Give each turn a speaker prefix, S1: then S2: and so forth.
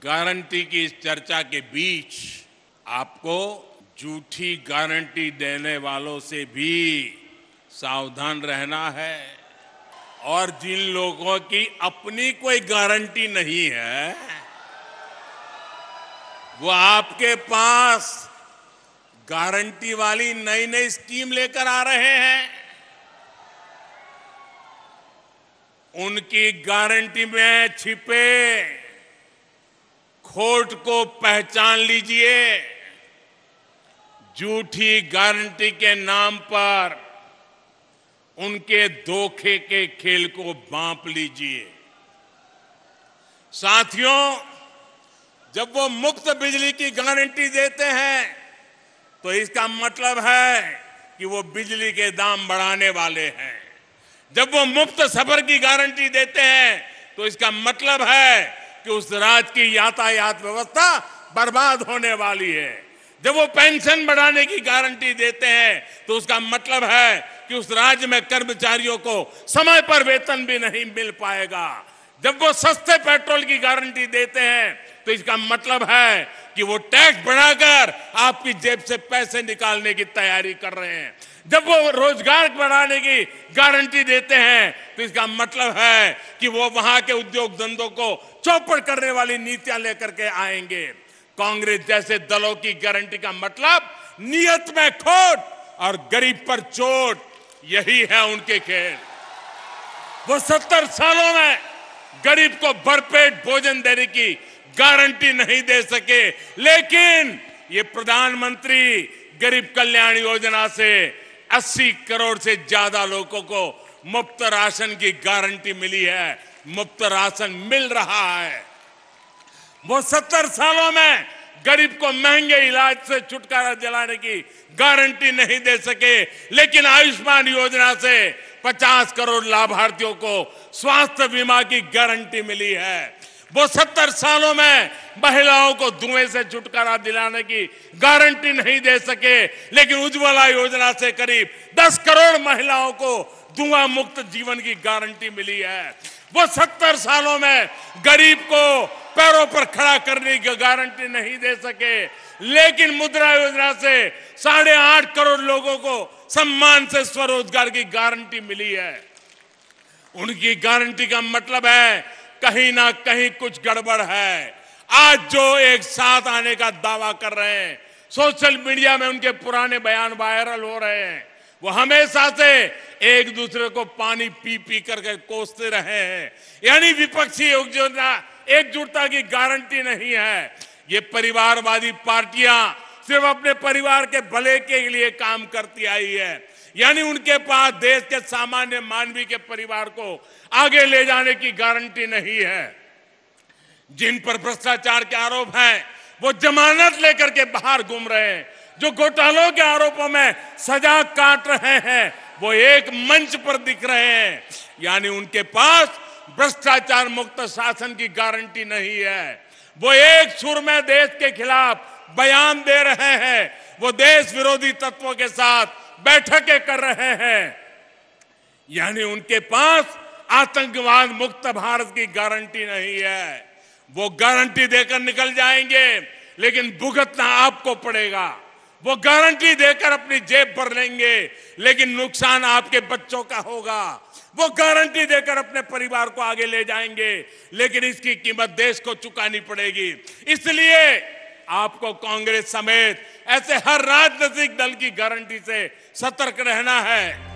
S1: Guarantee की इस चर्चा के बीच आपको झूठी गारंटी देने वालों से भी सावधान रहना है और जिन लोगों की अपनी कोई गारंटी नहीं है वो आपके पास गारंटी वाली नई नई स्कीम लेकर आ रहे हैं। उनकी गारंटी में छिपे खोट को पहचान लीजिए। झूठी गारंटी के नाम पर उनके धोखे के खेल को भांप लीजिए। साथियों, जब वो मुफ्त बिजली की गारंटी देते हैं तो इसका मतलब है कि वो बिजली के दाम बढ़ाने वाले हैं। जब वो मुफ्त सफर की गारंटी देते हैं तो इसका मतलब है कि उस राज्य की यातायात व्यवस्था बर्बाद होने वाली है। जब वो पेंशन बढ़ाने की गारंटी देते हैं तो उसका मतलब है कि उस राज्य में कर्मचारियों को समय पर वेतन भी नहीं मिल पाएगा। जब वो सस्ते पेट्रोल की गारंटी देते हैं तो इसका मतलब है कि वो टैक्स बढ़ाकर आपकी जेब से पैसे निकालने की तैयारी कर रहे हैं। जब वो रोजगार बढ़ाने की गारंटी देते हैं तो इसका मतलब है कि वो वहां के उद्योग धंधों को चौपट करने वाली नीतियां लेकर के आएंगे। कांग्रेस जैसे दलों की गारंटी का मतलब नियत में खोट और गरीब पर चोट, यही है उनके खेल। वो 70 सालों में गरीब को भरपेट भोजन देने की गारंटी नहीं दे सके, लेकिन ये प्रधानमंत्री गरीब कल्याण योजना से 80 करोड़ से ज्यादा लोगों को मुफ्त राशन की गारंटी मिली है। मुफ्त राशन मिल रहा है। वो 70 सालों में गरीब को महंगे इलाज से छुटकारा दिलाने की गारंटी नहीं दे सके, लेकिन आयुष्मान योजना से 50 करोड़ लाभार्थियों को स्वास्थ्य बीमा की गारंटी मिली है। वो 70 सालों में महिलाओं को धुएं से छुटकारा दिलाने की गारंटी नहीं दे सके, लेकिन उज्ज्वला योजना से करीब 10 करोड़ महिलाओं को धुआं मुक्त जीवन की गारंटी मिली है। वो 70 सालों में गरीब को पैरों पर खड़ा करने की गारंटी नहीं दे सके, लेकिन मुद्रा योजना से 8.5 करोड़ लोगों को सम्मान से स्वरोजगार की गारंटी मिली है। उनकी गारंटी का मतलब है कहीं ना कहीं कुछ गड़बड़ है। आज जो एक साथ आने का दावा कर रहे हैं, सोशल मीडिया में उनके पुराने बयान वायरल हो रहे हैं। वो हमेशा से एक दूसरे को पानी पी पी करके कोसते रहे हैं। यानी विपक्षी एकजुटता की गारंटी नहीं है। ये परिवारवादी पार्टियां सिर्फ अपने परिवार के भले के लिए काम करती आई है। यानी उनके पास देश के सामान्य मानवी के परिवार को आगे ले जाने की गारंटी नहीं है। जिन पर भ्रष्टाचार के आरोप हैं वो जमानत लेकर के बाहर घूम रहे हैं। जो घोटालों के आरोपों में सजा काट रहे हैं वो एक मंच पर दिख रहे हैं। यानी उनके पास भ्रष्टाचार मुक्त शासन की गारंटी नहीं है। वो एक सुर में देश के खिलाफ बयान दे रहे हैं। वो देश विरोधी तत्वों के साथ बैठकें कर रहे हैं। यानी उनके पास आतंकवाद मुक्त भारत की गारंटी नहीं है। वो गारंटी देकर निकल जाएंगे, लेकिन भुगतना आपको पड़ेगा। वो गारंटी देकर अपनी जेब भर लेंगे, लेकिन नुकसान आपके बच्चों का होगा। वो गारंटी देकर अपने परिवार को आगे ले जाएंगे, लेकिन इसकी कीमत देश को चुकानी पड़ेगी। इसलिए आपको कांग्रेस समेत ऐसे हर राजनीतिक दल की गारंटी से सतर्क रहना है।